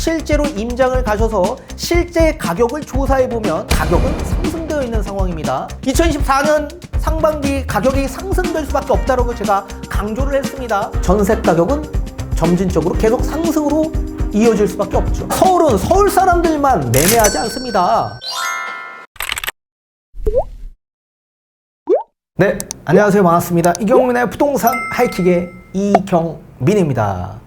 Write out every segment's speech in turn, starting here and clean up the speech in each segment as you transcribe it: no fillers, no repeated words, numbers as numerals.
실제로 임장을 가셔서 실제 가격을 조사해보면 가격은 상승되어 있는 상황입니다. 2024년 상반기 가격이 상승될 수밖에 없다고 제가 강조를 했습니다. 전세 가격은 점진적으로 계속 상승으로 이어질 수밖에 없죠. 서울은 서울 사람들만 매매하지 않습니다. 네, 안녕하세요. 반갑습니다. 이경민의 부동산 하이킥의 이경민입니다.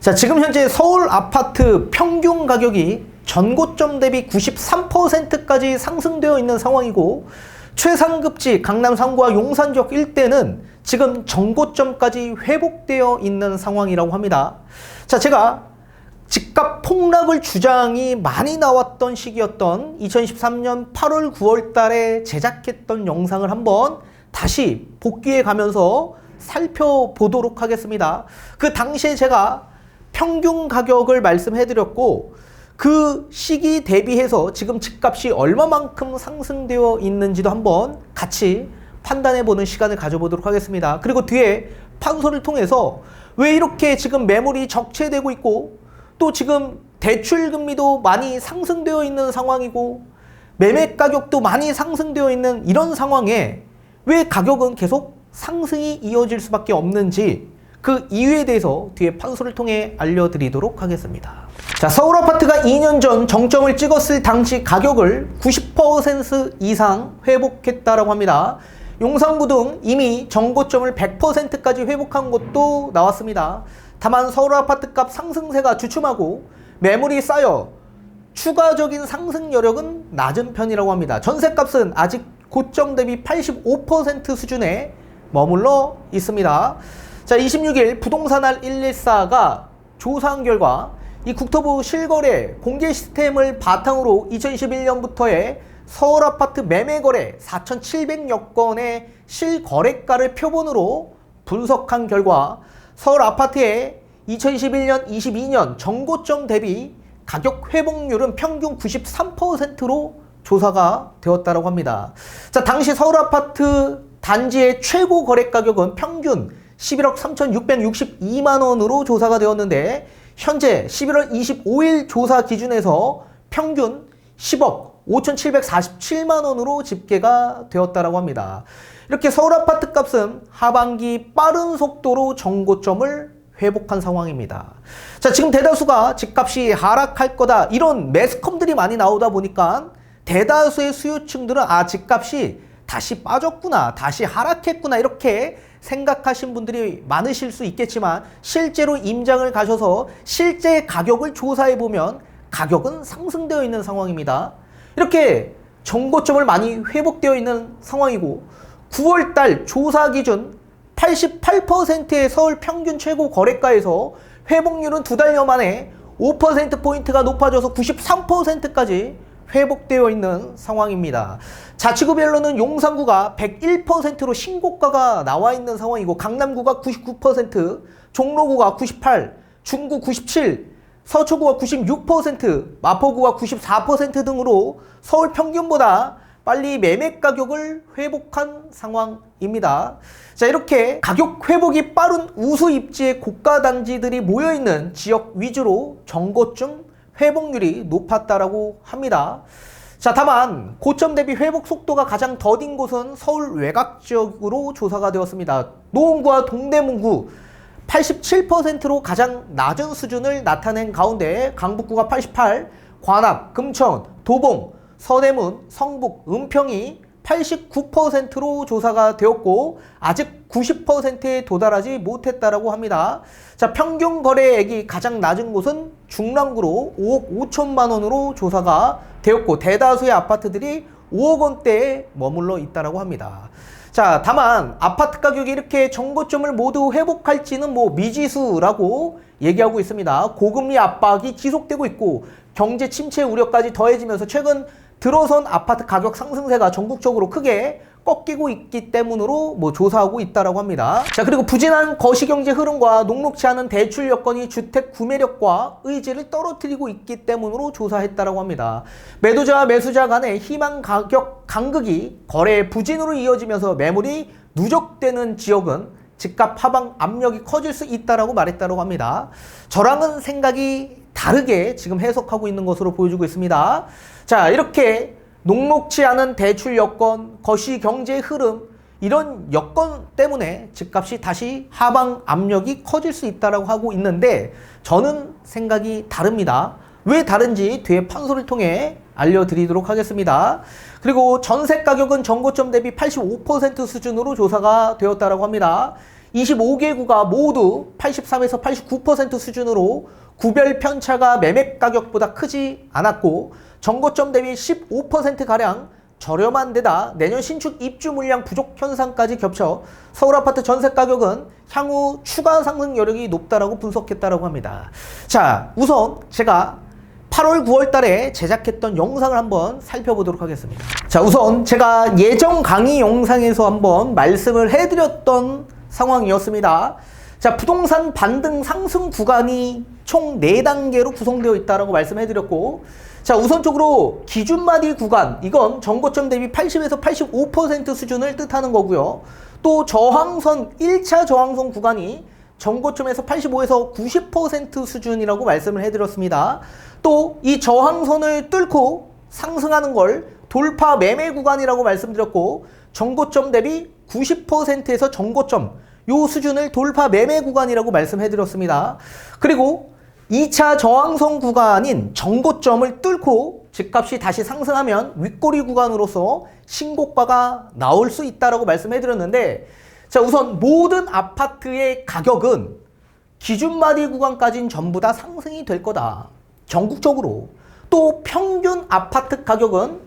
자, 지금 현재 서울 아파트 평균 가격이 전고점 대비 93%까지 상승되어 있는 상황이고, 최상급지 강남 3구와 용산 지역 일대는 지금 전고점까지 회복되어 있는 상황이라고 합니다. 자, 제가 집값 폭락을 주장이 많이 나왔던 시기였던 2013년 8월 9월 달에 제작했던 영상을 한번 다시 복귀해 가면서 살펴보도록 하겠습니다. 그 당시에 제가 평균 가격을 말씀해 드렸고, 그 시기 대비해서 지금 집값이 얼마만큼 상승되어 있는지도 한번 같이 판단해 보는 시간을 가져보도록 하겠습니다. 그리고 뒤에 판소를 통해서 왜 이렇게 지금 매물이 적체되고 있고, 또 지금 대출 금리도 많이 상승되어 있는 상황이고, 매매 가격도 많이 상승되어 있는 이런 상황에 왜 가격은 계속 상승이 이어질 수밖에 없는지, 그 이유에 대해서 뒤에 판소를 통해 알려드리도록 하겠습니다. 자, 서울 아파트가 2년 전 정점을 찍었을 당시 가격을 90% 이상 회복했다라고 합니다. 용산구 등 이미 전고점을 100%까지 회복한 곳도 나왔습니다. 다만 서울 아파트값 상승세가 주춤하고 매물이 쌓여 추가적인 상승 여력은 낮은 편이라고 합니다. 전세값은 아직 고점 대비 85% 수준에 머물러 있습니다. 자, 26일 부동산알 114가 조사한 결과 이 국토부 실거래 공개 시스템을 바탕으로 2021년부터의 서울 아파트 매매 거래 4,700여 건의 실거래가를 표본으로 분석한 결과 서울 아파트의 2021년, 22년 전고점 대비 가격 회복률은 평균 93%로 조사가 되었다고 합니다. 자, 당시 서울 아파트 단지의 최고 거래 가격은 평균 11억 3,662만 원으로 조사가 되었는데, 현재 11월 25일 조사 기준에서 평균 10억 5,747만 원으로 집계가 되었다고 합니다. 이렇게 서울 아파트 값은 하반기 빠른 속도로 전고점을 회복한 상황입니다. 자, 지금 대다수가 집값이 하락할 거다, 이런 매스컴들이 많이 나오다 보니까 대다수의 수요층들은 집값이 다시 빠졌구나, 다시 하락했구나, 이렇게 생각하신 분들이 많으실 수 있겠지만, 실제로 임장을 가셔서 실제 가격을 조사해보면 가격은 상승되어 있는 상황입니다. 이렇게 전고점을 많이 회복되어 있는 상황이고, 9월달 조사 기준 88%의 서울 평균 최고 거래가에서 회복률은 2달여 만에 5%포인트가 높아져서 93%까지 회복되어 있는 상황입니다. 자치구별로는 용산구가 101%로 신고가가 나와 있는 상황이고, 강남구가 99%, 종로구가 98%, 중구 97%, 서초구가 96%, 마포구가 94% 등으로 서울 평균보다 빨리 매매 가격을 회복한 상황입니다. 자, 이렇게 가격 회복이 빠른 우수 입지의 고가 단지들이 모여있는 지역 위주로 전고점 회복률이 높았다라고 합니다. 자, 다만 고점 대비 회복 속도가 가장 더딘 곳은 서울 외곽 지역으로 조사가 되었습니다. 노원구와 동대문구 87%로 가장 낮은 수준을 나타낸 가운데, 강북구가 88%, 관악, 금천, 도봉, 서대문, 성북, 은평이 89%로 조사가 되었고, 아직 90%에 도달하지 못했다라고 합니다. 자, 평균 거래액이 가장 낮은 곳은 중랑구로 5억 5천만 원으로 조사가 되었고, 대다수의 아파트들이 5억 원대에 머물러 있다고 합니다. 자, 다만 아파트 가격이 이렇게 전고점을 모두 회복할지는 미지수라고 얘기하고 있습니다. 고금리 압박이 지속되고 있고, 경제 침체 우려까지 더해지면서 최근 들어선 아파트 가격 상승세가 전국적으로 크게 꺾이고 있기 때문으로 조사하고 있다고 합니다. 자, 그리고 부진한 거시경제 흐름과 녹록지 않은 대출 여건이 주택 구매력과 의지를 떨어뜨리고 있기 때문으로 조사했다고 합니다. 매도자와 매수자 간의 희망 가격 간극이 거래 부진으로 이어지면서 매물이 누적되는 지역은 집값 하방 압력이 커질 수 있다고 말했다고 합니다. 저랑은 생각이 다르게 지금 해석하고 있는 것으로 보여주고 있습니다. 자, 이렇게 녹록치 않은 대출 여건, 거시경제 흐름, 이런 여건 때문에 집값이 다시 하방 압력이 커질 수 있다고 하고 있는데 저는 생각이 다릅니다. 왜 다른지 뒤에 판소를 통해 알려드리도록 하겠습니다. 그리고 전세 가격은 전고점 대비 85% 수준으로 조사가 되었다고 합니다. 25개구가 모두 83에서 89% 수준으로 구별 편차가 매매 가격보다 크지 않았고 전고점 대비 15%가량 저렴한 데다 내년 신축 입주 물량 부족 현상까지 겹쳐 서울 아파트 전세 가격은 향후 추가 상승 여력이 높다라고 분석했다고 합니다. 자, 우선 제가 8월 9월 달에 제작했던 영상을 한번 살펴보도록 하겠습니다. 자, 우선 제가 예정 강의 영상에서 한번 말씀을 해드렸던 상황이었습니다. 자, 부동산 반등 상승 구간이 총 4단계로 구성되어 있다고 말씀해드렸고, 자, 우선적으로 기준마디 구간, 이건 전고점 대비 80에서 85% 수준을 뜻하는 거고요. 또 저항선, 1차 저항선 구간이 전고점에서 85에서 90% 수준이라고 말씀을 해드렸습니다. 또 이 저항선을 뚫고 상승하는 걸 돌파 매매 구간이라고 말씀드렸고, 전고점 대비 90%에서 전고점 요 수준을 돌파 매매 구간이라고 말씀해드렸습니다. 그리고 2차 저항선 구간인 전고점을 뚫고 집값이 다시 상승하면 윗꼬리 구간으로서 신고가가 나올 수 있다고 말씀해드렸는데, 자, 우선 모든 아파트의 가격은 기준마디 구간까지는 전부 다 상승이 될 거다. 전국적으로. 또 평균 아파트 가격은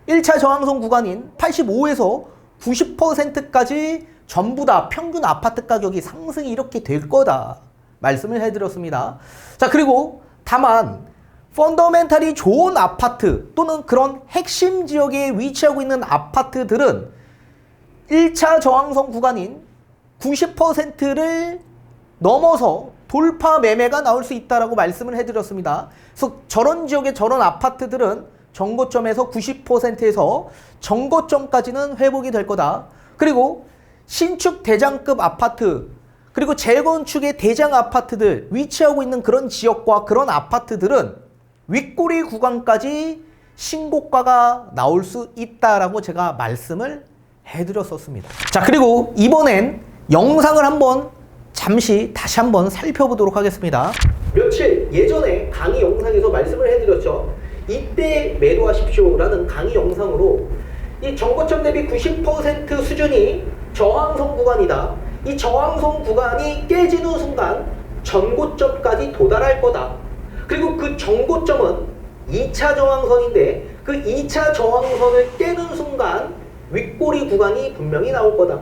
1차 저항선 구간인 85에서 90%까지 전부 다 평균 아파트 가격이 상승이 이렇게 될 거다 말씀을 해드렸습니다. 자, 그리고 다만 펀더멘탈이 좋은 아파트 또는 그런 핵심 지역에 위치하고 있는 아파트들은 1차 저항선 구간인 90%를 넘어서 돌파 매매가 나올 수 있다고 말씀을 해드렸습니다. 그래서 저런 지역의 저런 아파트들은 전고점에서 90%에서 전고점까지는 회복이 될 거다. 그리고 신축 대장급 아파트, 그리고 재건축의 대장 아파트들 위치하고 있는 그런 지역과 그런 아파트들은 윗꼬리 구간까지 신고가가 나올 수 있다라고 제가 말씀을 해드렸었습니다. 자, 그리고 이번엔 영상을 한번 잠시 다시 한번 살펴보도록 하겠습니다. 며칠 예전에 강의 영상에서 말씀을 해드렸죠. 이때 매도하십시오라는 강의 영상으로 이 전고점 대비 90% 수준이 저항선 구간이다. 이 저항선 구간이 깨지는 순간 전고점까지 도달할 거다. 그리고 그 전고점은 2차 저항선인데 그 2차 저항선을 깨는 순간 윗꼬리 구간이 분명히 나올 거다.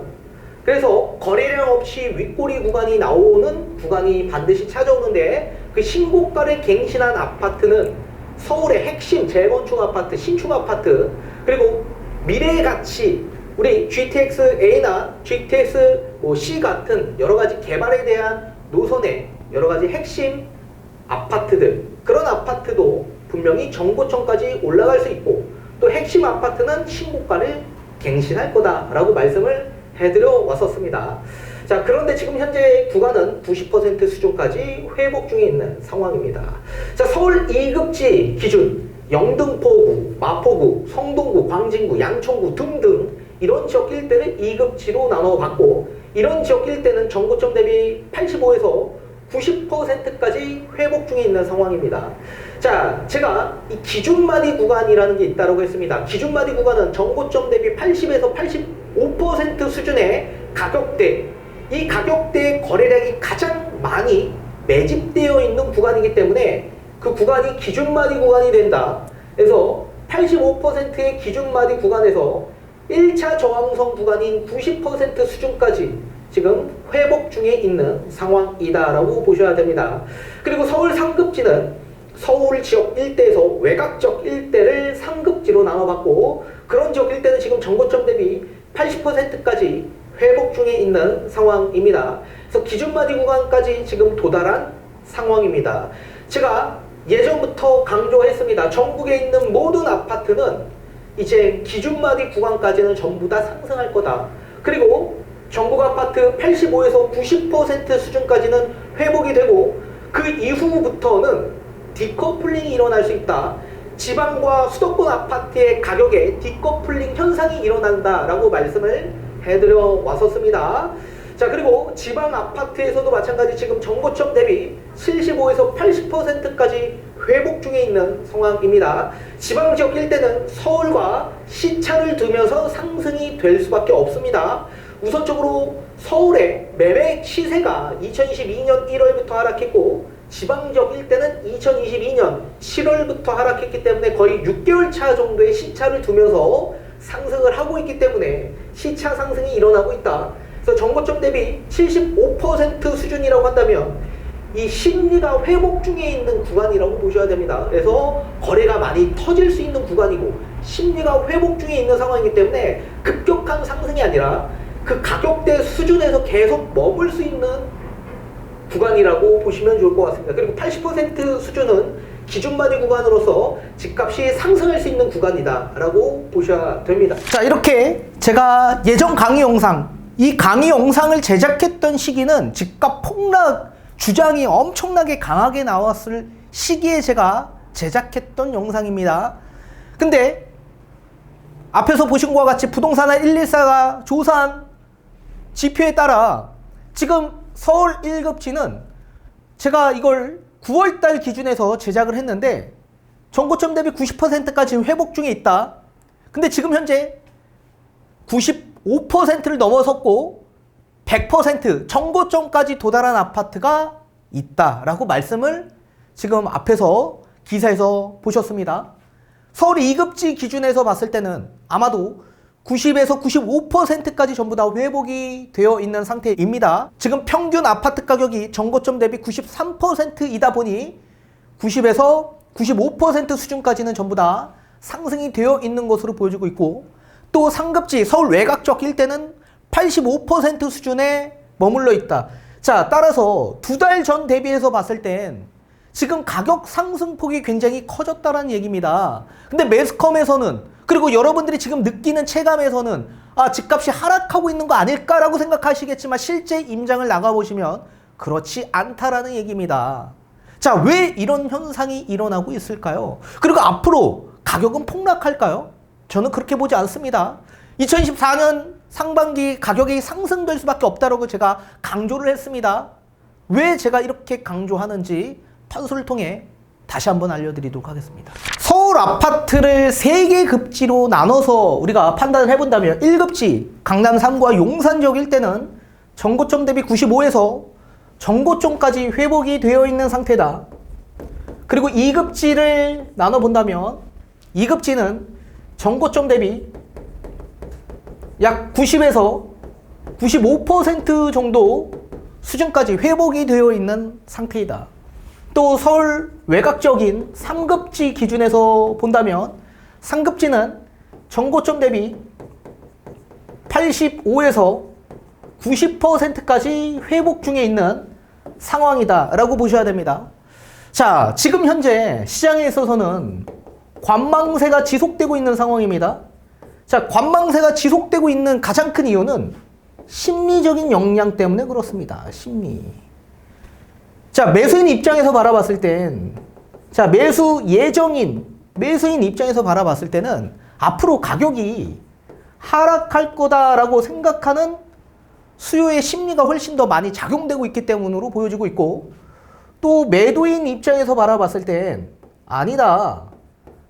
그래서 거래량 없이 윗꼬리 구간이 나오는 구간이 반드시 찾아오는데 그 신고가를 갱신한 아파트는 서울의 핵심 재건축 아파트, 신축 아파트, 그리고 미래의 가치, 우리 GTX-A나 GTX-C 같은 여러가지 개발에 대한 노선의 여러가지 핵심 아파트들, 그런 아파트도 분명히 전고점까지 올라갈 수 있고 또 핵심 아파트는 신고가를 갱신할 거다라고 말씀을 해드려 왔었습니다. 자, 그런데 지금 현재 구간은 90% 수준까지 회복 중에 있는 상황입니다. 자, 서울 2급지 기준 영등포구, 마포구, 성동구, 광진구, 양천구 등등 이런 지역 일대를 2급지로 나눠봤고, 이런 지역 일대는 전고점 대비 85에서 90%까지 회복 중에 있는 상황입니다. 자, 제가 이 기준마디 구간이라는 게 있다고 했습니다. 기준마디 구간은 전고점 대비 80에서 85% 수준의 가격대, 이 가격대의 거래량이 가장 많이 매집되어 있는 구간이기 때문에 그 구간이 기준마디 구간이 된다. 그래서 85%의 기준마디 구간에서 1차 저항선 구간인 90% 수준까지 지금 회복 중에 있는 상황이다라고 보셔야 됩니다. 그리고 서울 상급지는 서울 지역 일대에서 외곽적 일대를 상급지로 나눠봤고, 그런 지역 일대는 지금 전고점 대비 80%까지 회복 중에 있는 상황입니다. 그래서 기준마디 구간까지 지금 도달한 상황입니다. 제가 예전부터 강조했습니다. 전국에 있는 모든 아파트는 이제 기준마디 구간까지는 전부 다 상승할 거다. 그리고 전국 아파트 85에서 90% 수준까지는 회복이 되고 그 이후부터는 디커플링이 일어날 수 있다. 지방과 수도권 아파트의 가격에 디커플링 현상이 일어난다라고 말씀을 해드려 왔었습니다. 자, 그리고 지방 아파트에서도 마찬가지 지금 전고점 대비 75에서 80%까지 회복 중에 있는 상황입니다. 지방 지역 일대는 서울과 시차를 두면서 상승이 될 수밖에 없습니다. 우선적으로 서울의 매매 시세가 2022년 1월부터 하락했고 지방 지역 일대는 2022년 7월부터 하락했기 때문에 거의 6개월 차 정도의 시차를 두면서 상승을 하고 있기 때문에 시차 상승이 일어나고 있다. 그래서 전고점 대비 75% 수준이라고 한다면 이 심리가 회복 중에 있는 구간이라고 보셔야 됩니다. 그래서 거래가 많이 터질 수 있는 구간이고 심리가 회복 중에 있는 상황이기 때문에 급격한 상승이 아니라 그 가격대 수준에서 계속 머물 수 있는 구간이라고 보시면 좋을 것 같습니다. 그리고 80% 수준은 기준마디 구간으로서 집값이 상승할 수 있는 구간이다 라고 보셔야 됩니다. 자, 이렇게 제가 예전 강의 영상, 이 강의 영상을 제작했던 시기는 집값 폭락 주장이 엄청나게 강하게 나왔을 시기에 제가 제작했던 영상입니다. 근데 앞에서 보신 것과 같이 부동산의 114가 조사한 지표에 따라 지금 서울 1급지는 제가 이걸 9월달 기준에서 제작을 했는데 전고점 대비 90%까지 회복 중에 있다. 근데 지금 현재 95%를 넘어섰고 100% 전고점까지 도달한 아파트가 있다라고 말씀을 지금 앞에서 기사에서 보셨습니다. 서울 2급지 기준에서 봤을 때는 아마도 90에서 95%까지 전부 다 회복이 되어 있는 상태입니다. 지금 평균 아파트 가격이 전고점 대비 93%이다 보니 90에서 95% 수준까지는 전부 다 상승이 되어 있는 것으로 보여지고 있고 또 상급지 서울 외곽적 일대는 85% 수준에 머물러 있다. 자, 따라서 2달 전 대비해서 봤을 땐 지금 가격 상승폭이 굉장히 커졌다는 얘기입니다. 근데 매스컴에서는 그리고 여러분들이 지금 느끼는 체감에서는 아, 집값이 하락하고 있는 거 아닐까라고 생각하시겠지만 실제 임장을 나가보시면 그렇지 않다라는 얘기입니다. 자, 왜 이런 현상이 일어나고 있을까요? 그리고 앞으로 가격은 폭락할까요? 저는 그렇게 보지 않습니다. 2024년 상반기 가격이 상승될 수밖에 없다라고 제가 강조를 했습니다. 왜 제가 이렇게 강조하는지 판소를 통해 다시 한번 알려드리도록 하겠습니다. 서울 아파트를 3개 급지로 나눠서 우리가 판단을 해본다면 1급지 강남 3구와 용산 지역 일대는 전고점 대비 95에서 전고점까지 회복이 되어 있는 상태다. 그리고 2급지를 나눠본다면 2급지는 전고점 대비 약 90에서 95% 정도 수준까지 회복이 되어 있는 상태이다. 또 서울 외곽적인 3급지 기준에서 본다면 3급지는 전고점 대비 85에서 90%까지 회복 중에 있는 상황이다 라고 보셔야 됩니다. 자, 지금 현재 시장에 있어서는 관망세가 지속되고 있는 상황입니다. 자, 관망세가 지속되고 있는 가장 큰 이유는 심리적인 역량 때문에 그렇습니다. 심리. 자, 매수인 입장에서 바라봤을 땐, 자, 매수인 입장에서 바라봤을 때는 앞으로 가격이 하락할 거다라고 생각하는 수요의 심리가 훨씬 더 많이 작용되고 있기 때문으로 보여지고 있고, 또 매도인 입장에서 바라봤을 땐 아니다.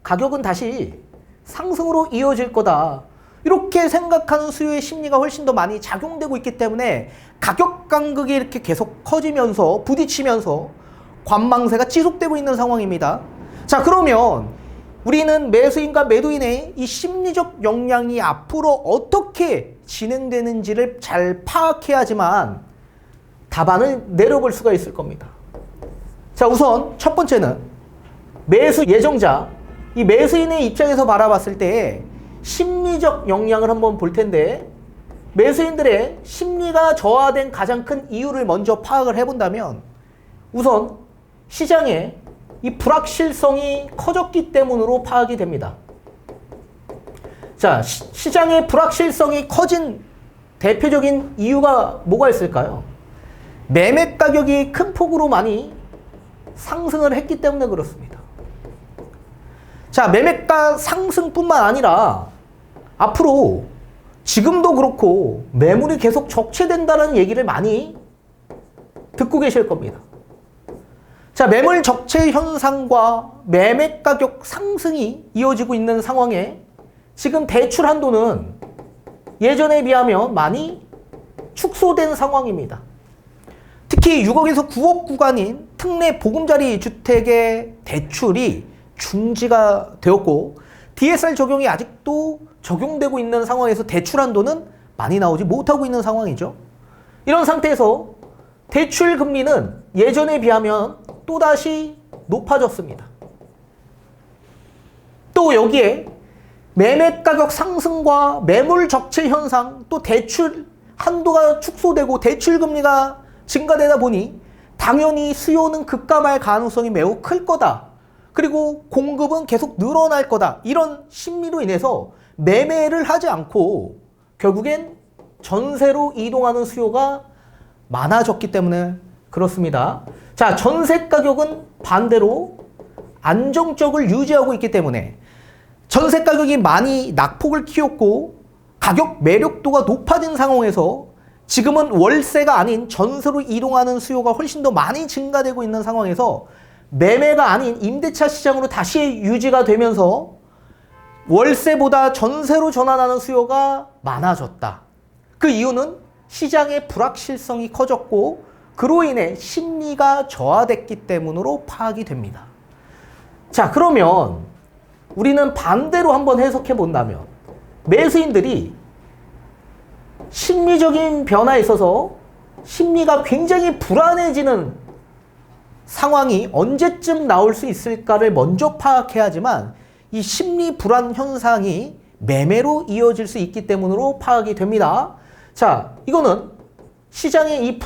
가격은 다시 상승으로 이어질 거다. 이렇게 생각하는 수요의 심리가 훨씬 더 많이 작용되고 있기 때문에 가격 간극이 이렇게 계속 커지면서 부딪히면서 관망세가 지속되고 있는 상황입니다. 자, 그러면 우리는 매수인과 매도인의 이 심리적 역량이 앞으로 어떻게 진행되는지를 잘 파악해야지만 답안을 내려볼 수가 있을 겁니다. 자, 우선 첫 번째는 매수 예정자, 이 매수인의 입장에서 바라봤을 때 심리적 역량을 한번 볼 텐데, 매수인들의 심리가 저하된 가장 큰 이유를 먼저 파악을 해본다면 우선 시장에 이 불확실성이 커졌기 때문으로 파악이 됩니다. 자, 시장의 불확실성이 커진 대표적인 이유가 뭐가 있을까요? 매매 가격이 큰 폭으로 많이 상승을 했기 때문에 그렇습니다. 자, 매매가 상승뿐만 아니라 앞으로 지금도 그렇고 매물이 계속 적체된다는 얘기를 많이 듣고 계실 겁니다. 자, 매물 적체 현상과 매매 가격 상승이 이어지고 있는 상황에 지금 대출 한도는 예전에 비하면 많이 축소된 상황입니다. 특히 6억에서 9억 구간인 특례 보금자리 주택의 대출이 중지가 되었고 DSR 적용이 아직도 적용되고 있는 상황에서 대출 한도는 많이 나오지 못하고 있는 상황이죠. 이런 상태에서 대출 금리는 예전에 비하면 또다시 높아졌습니다. 또 여기에 매매 가격 상승과 매물 적체 현상, 또 대출 한도가 축소되고 대출 금리가 증가되다 보니 당연히 수요는 급감할 가능성이 매우 클 거다. 그리고 공급은 계속 늘어날 거다. 이런 심리로 인해서 매매를 하지 않고 결국엔 전세로 이동하는 수요가 많아졌기 때문에 그렇습니다. 자, 전세 가격은 반대로 안정적을 유지하고 있기 때문에 전세 가격이 많이 낙폭을 키웠고 가격 매력도가 높아진 상황에서 지금은 월세가 아닌 전세로 이동하는 수요가 훨씬 더 많이 증가되고 있는 상황에서 매매가 아닌 임대차 시장으로 다시 유지가 되면서 월세보다 전세로 전환하는 수요가 많아졌다. 그 이유는 시장의 불확실성이 커졌고 그로 인해 심리가 저하됐기 때문으로 파악이 됩니다. 자, 그러면 우리는 반대로 한번 해석해 본다면 매수인들이 심리적인 변화에 있어서 심리가 굉장히 불안해지는 상황이 언제쯤 나올 수 있을까를 먼저 파악해야지만 이 심리 불안 현상이 매매로 이어질 수 있기 때문으로 파악이 됩니다. 자, 이거는 시장의 이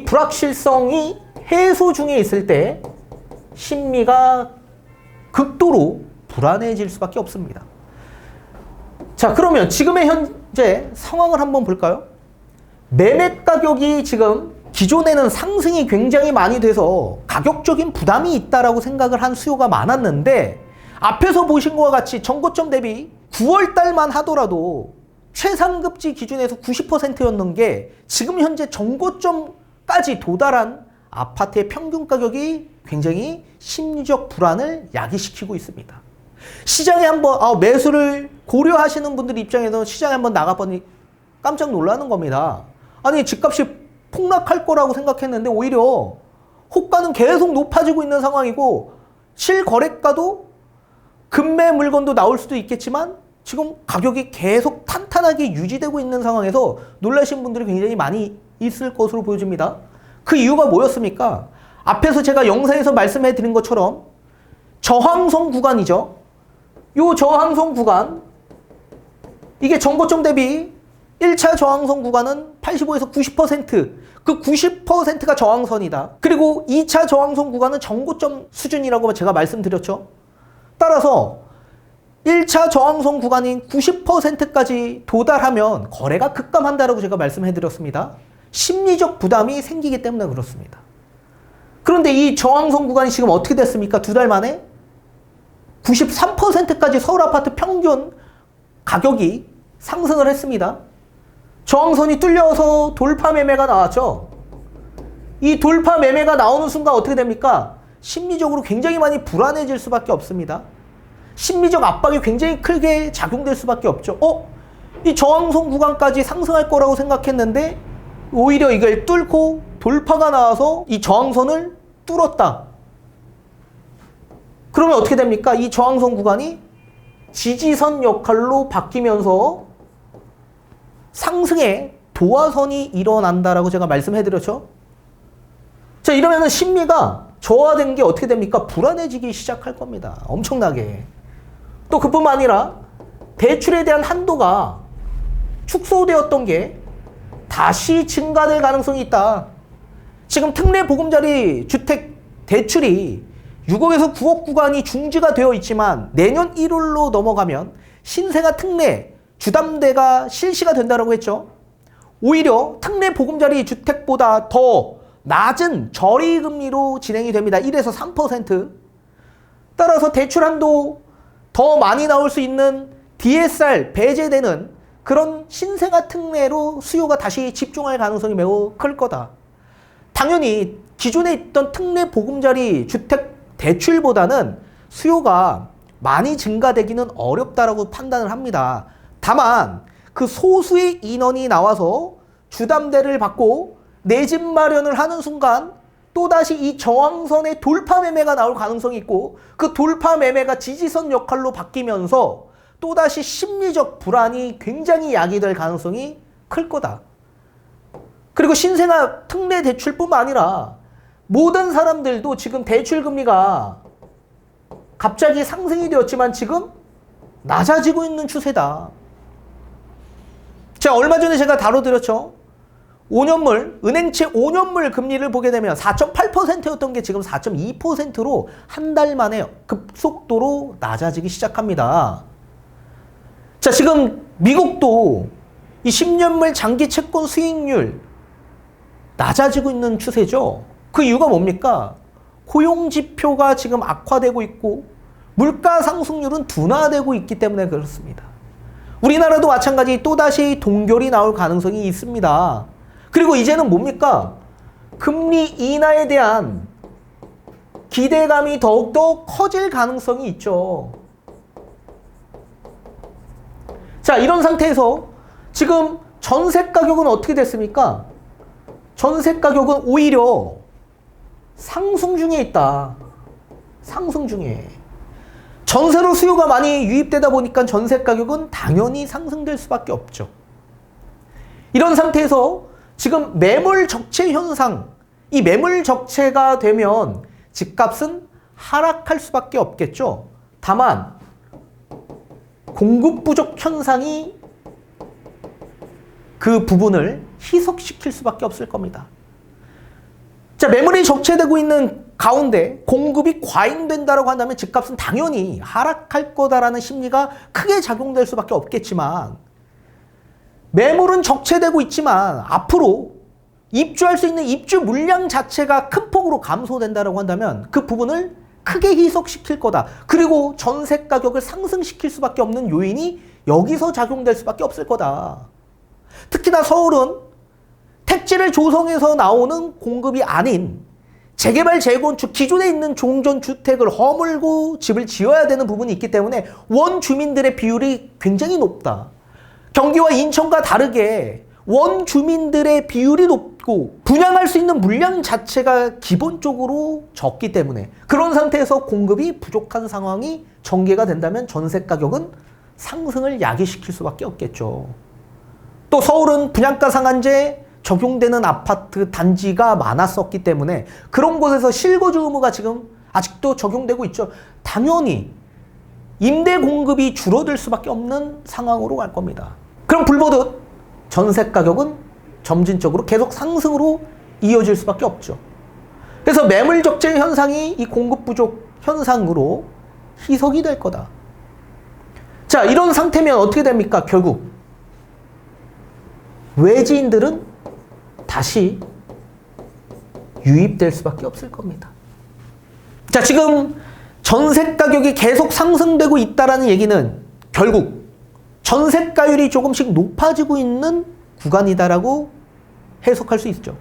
불확실성이 해소 중에 있을 때 심리가 극도로 불안해질 수밖에 없습니다. 자, 그러면 지금의 현재 상황을 한번 볼까요? 매매 가격이 지금 기존에는 상승이 굉장히 많이 돼서 가격적인 부담이 있다라고 생각을 한 수요가 많았는데 앞에서 보신 것과 같이 전고점 대비 9월 달만 하더라도 최상급지 기준에서 90%였는 게 지금 현재 전고점까지 도달한 아파트의 평균 가격이 굉장히 심리적 불안을 야기시키고 있습니다. 시장에 한번 매수를 고려하시는 분들 입장에서 시장에 한번 나가보니 깜짝 놀라는 겁니다. 아니, 집값이 폭락할 거라고 생각했는데 오히려 호가는 계속 높아지고 있는 상황이고 실거래가도 급매 물건도 나올 수도 있겠지만 지금 가격이 계속 탄탄하게 유지되고 있는 상황에서 놀라신 분들이 굉장히 많이 있을 것으로 보여집니다. 그 이유가 뭐였습니까? 앞에서 제가 영상에서 말씀해 드린 것처럼 저항선 구간이죠. 요 저항선 구간, 이게 전고점 대비 1차 저항선 구간은 85에서 90%, 그 90%가 저항선이다. 그리고 2차 저항선 구간은 전고점 수준이라고 제가 말씀드렸죠. 따라서 1차 저항선 구간인 90%까지 도달하면 거래가 급감한다라고 제가 말씀해드렸습니다. 심리적 부담이 생기기 때문에 그렇습니다. 그런데 이 저항선 구간이 지금 어떻게 됐습니까? 두 달 만에 93%까지 서울 아파트 평균 가격이 상승을 했습니다. 저항선이 뚫려서 돌파 매매가 나왔죠. 이 돌파 매매가 나오는 순간 어떻게 됩니까? 심리적으로 굉장히 많이 불안해질 수밖에 없습니다. 심리적 압박이 굉장히 크게 작용될 수밖에 없죠. 이 저항선 구간까지 상승할 거라고 생각했는데 오히려 이걸 뚫고 돌파가 나와서 이 저항선을 뚫었다. 그러면 어떻게 됩니까? 이 저항선 구간이 지지선 역할로 바뀌면서 상승의 도화선이 일어난다라고 제가 말씀해드렸죠. 자, 이러면은 심리가 저하된 게 어떻게 됩니까? 불안해지기 시작할 겁니다. 엄청나게. 또 그뿐만 아니라 대출에 대한 한도가 축소되었던 게 다시 증가될 가능성이 있다. 지금 특례 보금자리 주택 대출이 6억에서 9억 구간이 중지가 되어 있지만 내년 1월로 넘어가면 신생아 특례 주담대가 실시가 된다고 했죠. 오히려 특례 보금자리 주택보다 더 낮은 저리금리로 진행이 됩니다. 1에서 3%. 따라서 대출 한도 더 많이 나올 수 있는 DSR 배제되는 그런 신생아 특례로 수요가 다시 집중할 가능성이 매우 클 거다. 당연히 기존에 있던 특례 보금자리 주택 대출보다는 수요가 많이 증가되기는 어렵다라고 판단을 합니다. 다만 그 소수의 인원이 나와서 주담대를 받고 내 집 마련을 하는 순간 또다시 이 저항선의 돌파 매매가 나올 가능성이 있고 그 돌파 매매가 지지선 역할로 바뀌면서 또다시 심리적 불안이 굉장히 야기될 가능성이 클 거다. 그리고 신생아 특례 대출뿐만 아니라 모든 사람들도 지금 대출 금리가 갑자기 상승이 되었지만 지금 낮아지고 있는 추세다. 자, 얼마 전에 제가 다뤄드렸죠. 5년물, 은행채 5년물 금리를 보게 되면 4.8%였던 게 지금 4.2%로 한 달 만에 급속도로 낮아지기 시작합니다. 자, 지금 미국도 이 10년물 장기 채권 수익률 낮아지고 있는 추세죠. 그 이유가 뭡니까? 고용 지표가 지금 악화되고 있고 물가 상승률은 둔화되고 있기 때문에 그렇습니다. 우리나라도 마찬가지 또다시 동결이 나올 가능성이 있습니다. 그리고 이제는 뭡니까? 금리 인하에 대한 기대감이 더욱더 커질 가능성이 있죠. 자, 이런 상태에서 지금 전세 가격은 어떻게 됐습니까? 전세 가격은 오히려 상승 중에 있다. 상승 중에. 전세로 수요가 많이 유입되다 보니까 전세 가격은 당연히 상승될 수밖에 없죠. 이런 상태에서 지금 매물 적체 현상, 이 매물 적체가 되면 집값은 하락할 수밖에 없겠죠. 다만 공급 부족 현상이 그 부분을 희석시킬 수밖에 없을 겁니다. 자, 매물이 적체되고 있는 가운데 공급이 과잉된다고 한다면 집값은 당연히 하락할 거다라는 심리가 크게 작용될 수밖에 없겠지만 매물은 적체되고 있지만 앞으로 입주할 수 있는 입주 물량 자체가 큰 폭으로 감소된다고 한다면 그 부분을 크게 희석시킬 거다. 그리고 전세 가격을 상승시킬 수밖에 없는 요인이 여기서 작용될 수밖에 없을 거다. 특히나 서울은 택지를 조성해서 나오는 공급이 아닌 재개발, 재건축, 기존에 있는 종전주택을 허물고 집을 지어야 되는 부분이 있기 때문에 원주민들의 비율이 굉장히 높다. 경기와 인천과 다르게 원주민들의 비율이 높고 분양할 수 있는 물량 자체가 기본적으로 적기 때문에 그런 상태에서 공급이 부족한 상황이 전개가 된다면 전세 가격은 상승을 야기시킬 수밖에 없겠죠. 또 서울은 분양가 상한제 적용되는 아파트 단지가 많았었기 때문에 그런 곳에서 실거주 의무가 지금 아직도 적용되고 있죠. 당연히 임대 공급이 줄어들 수밖에 없는 상황으로 갈 겁니다. 그럼 불보듯 전세 가격은 점진적으로 계속 상승으로 이어질 수밖에 없죠. 그래서 매물 적재 현상이 이 공급 부족 현상으로 희석이 될 거다. 자, 이런 상태면 어떻게 됩니까? 결국 외지인들은 다시 유입될 수밖에 없을 겁니다. 자, 지금 전세 가격이 계속 상승되고 있다는 얘기는 결국 전세가율이 조금씩 높아지고 있는 구간이다라고 해석할 수 있죠.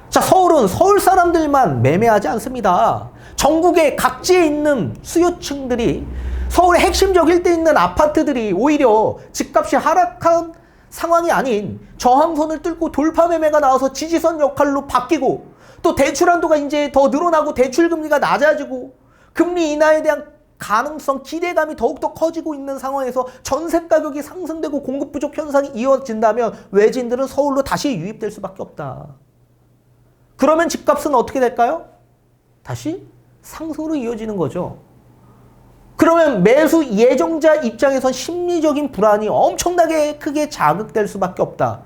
자, 서울은 서울 사람들만 매매하지 않습니다. 전국의 각지에 있는 수요층들이 서울의 핵심적 일대에 있는 아파트들이 오히려 집값이 하락한 상황이 아닌 저항선을 뚫고 돌파 매매가 나와서 지지선 역할로 바뀌고 또 대출 한도가 이제 더 늘어나고 대출 금리가 낮아지고 금리 인하에 대한 가능성, 기대감이 더욱더 커지고 있는 상황에서 전세 가격이 상승되고 공급 부족 현상이 이어진다면 외지인들은 서울로 다시 유입될 수밖에 없다. 그러면 집값은 어떻게 될까요? 다시 상승으로 이어지는 거죠. 그러면 매수 예정자 입장에선 심리적인 불안이 엄청나게 크게 자극될 수밖에 없다.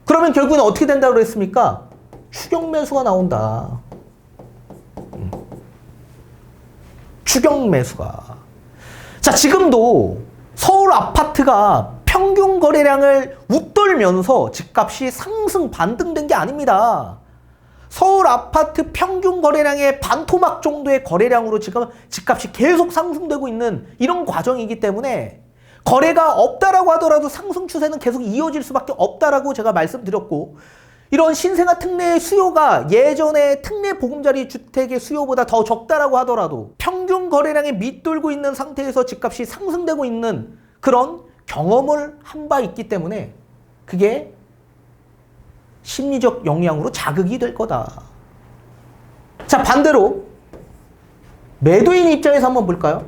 그러면 결국은 어떻게 된다고 그랬습니까? 추격 매수가 나온다. 추격 매수가. 자, 지금도 서울 아파트가 평균 거래량을 웃돌면서 집값이 상승 반등된 게 아닙니다. 서울 아파트 평균 거래량의 반토막 정도의 거래량으로 지금 집값이 계속 상승되고 있는 이런 과정이기 때문에 거래가 없다라고 하더라도 상승 추세는 계속 이어질 수밖에 없다라고 제가 말씀드렸고, 이런 신생아 특례의 수요가 예전에 특례 보금자리 주택의 수요보다 더 적다라고 하더라도 평균 거래량이 밑돌고 있는 상태에서 집값이 상승되고 있는 그런 경험을 한 바 있기 때문에 그게 심리적 영향으로 자극이 될 거다. 자, 반대로 매도인 입장에서 한번 볼까요?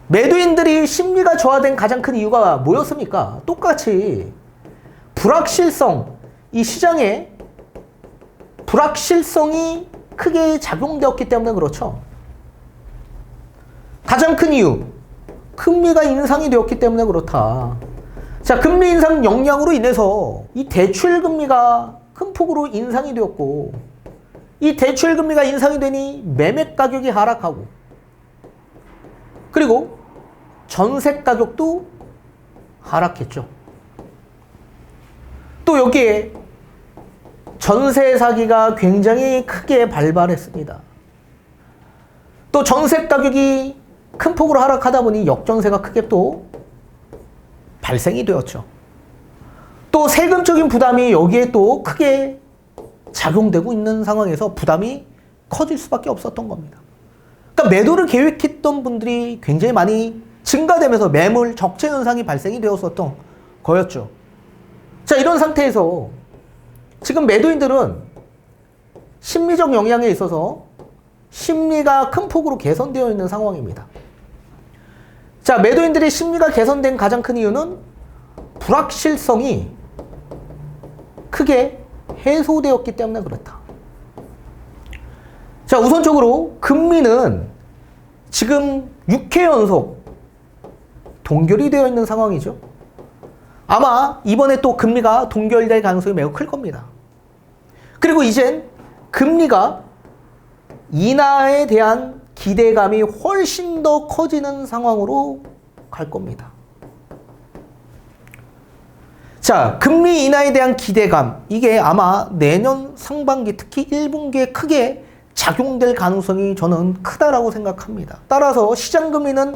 매도인들이 심리가 저하된 가장 큰 이유가 뭐였습니까? 똑같이 불확실성, 이 시장에 불확실성이 크게 작용되었기 때문에 그렇죠. 가장 큰 이유, 금리가 인상이 되었기 때문에 그렇다. 자, 금리 인상 영향으로 인해서 이 대출금리가 큰 폭으로 인상이 되었고, 이 대출금리가 인상이 되니 매매 가격이 하락하고, 그리고 전세 가격도 하락했죠. 또 여기에 전세 사기가 굉장히 크게 발발했습니다. 또 전세 가격이 큰 폭으로 하락하다 보니 역전세가 크게 또 발생이 되었죠. 또 세금적인 부담이 여기에 또 크게 작용되고 있는 상황에서 부담이 커질 수밖에 없었던 겁니다. 그러니까 매도를 계획했던 분들이 굉장히 많이 증가되면서 매물 적체 현상이 발생이 되었었던 거였죠. 자, 이런 상태에서 지금 매도인들은 심리적 영향에 있어서 심리가 큰 폭으로 개선되어 있는 상황입니다. 자, 매도인들의 심리가 개선된 가장 큰 이유는 불확실성이 크게 해소되었기 때문에 그렇다. 자, 우선적으로 금리는 지금 6회 연속 동결이 되어 있는 상황이죠. 아마 이번에 또 금리가 동결될 가능성이 매우 클 겁니다. 그리고 이젠 금리가 인하에 대한 기대감이 훨씬 더 커지는 상황으로 갈 겁니다. 자, 금리 인하에 대한 기대감, 이게 아마 내년 상반기, 특히 1분기에 크게 작용될 가능성이 저는 크다라고 생각합니다. 따라서 시장금리는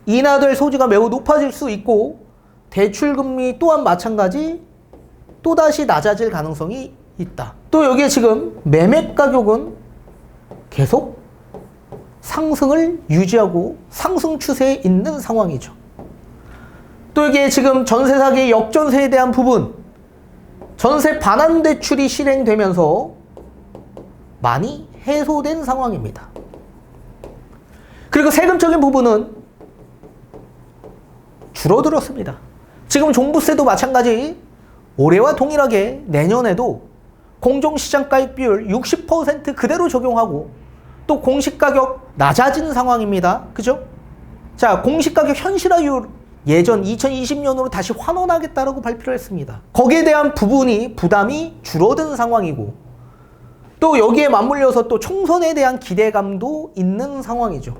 인하될 소지가 매우 높아질 수 있고, 대출금리 또한 마찬가지 또다시 낮아질 가능성이 있다. 또 여기에 지금 매매 가격은 계속 상승을 유지하고 상승 추세에 있는 상황이죠. 또 여기에 지금 전세 사기 역전세에 대한 부분, 전세 반환 대출이 실행되면서 많이 해소된 상황입니다. 그리고 세금적인 부분은 줄어들었습니다. 지금 종부세도 마찬가지 올해와 동일하게 내년에도 공정시장가액 비율 60% 그대로 적용하고, 또 공시가격 낮아진 상황입니다. 그죠? 자, 공시가격 현실화율 예전 2020년으로 다시 환원하겠다라고 발표를 했습니다. 거기에 대한 부담이 줄어든 상황이고, 또 여기에 맞물려서 또 총선에 대한 기대감도 있는 상황이죠.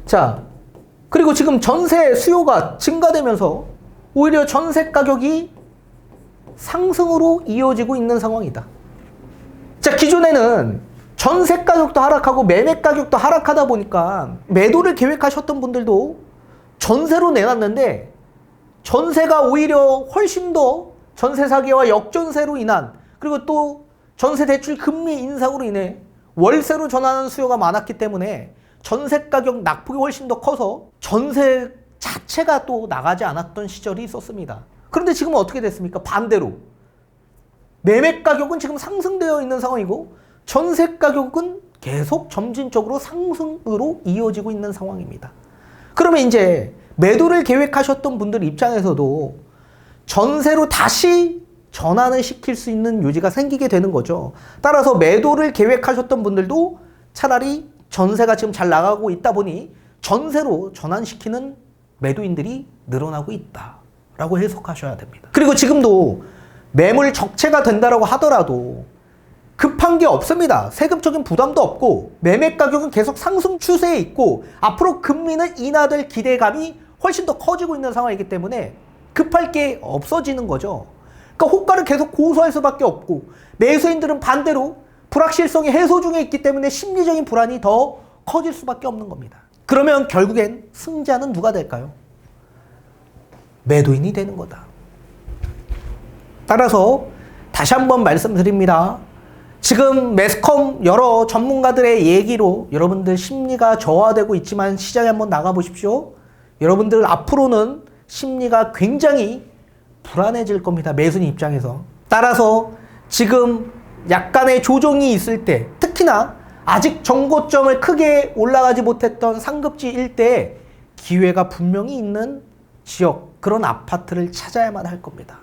자, 그리고 지금 전세 수요가 증가되면서 오히려 전세 가격이 상승으로 이어지고 있는 상황이다. 자, 기존에는 전세 가격도 하락하고 매매 가격도 하락하다 보니까 매도를 계획하셨던 분들도 전세로 내놨는데 전세가 오히려 훨씬 더 전세 사기와 역전세로 인한, 그리고 또 전세 대출 금리 인상으로 인해 월세로 전환하는 수요가 많았기 때문에 전세 가격 낙폭이 훨씬 더 커서 전세 자체가 또 나가지 않았던 시절이 있었습니다. 그런데 지금은 어떻게 됐습니까? 반대로 매매 가격은 지금 상승되어 있는 상황이고 전세 가격은 계속 점진적으로 상승으로 이어지고 있는 상황입니다. 그러면 이제 매도를 계획하셨던 분들 입장에서도 전세로 다시 전환을 시킬 수 있는 요지가 생기게 되는 거죠. 따라서 매도를 계획하셨던 분들도 차라리 전세가 지금 잘 나가고 있다 보니 전세로 전환시키는 매도인들이 늘어나고 있다라고 해석하셔야 됩니다. 그리고 지금도 매물 적체가 된다라고 하더라도 급한 게 없습니다. 세금적인 부담도 없고 매매 가격은 계속 상승 추세에 있고 앞으로 금리는 인하될 기대감이 훨씬 더 커지고 있는 상황이기 때문에 급할 게 없어지는 거죠. 그러니까 호가를 계속 고수할 수밖에 없고, 매수인들은 반대로 불확실성이 해소 중에 있기 때문에 심리적인 불안이 더 커질 수밖에 없는 겁니다. 그러면 결국엔 승자는 누가 될까요? 매도인이 되는 거다. 따라서 다시 한번 말씀드립니다. 지금 매스컴 여러 전문가들의 얘기로 여러분들 심리가 저하되고 있지만 시장에 한번 나가보십시오. 여러분들 앞으로는 심리가 굉장히 불안해질 겁니다. 매수인 입장에서. 따라서 지금 약간의 조정이 있을 때, 특히나 아직 정고점을 크게 올라가지 못했던 상급지 일대에 기회가 분명히 있는 지역, 그런 아파트를 찾아야만 할 겁니다.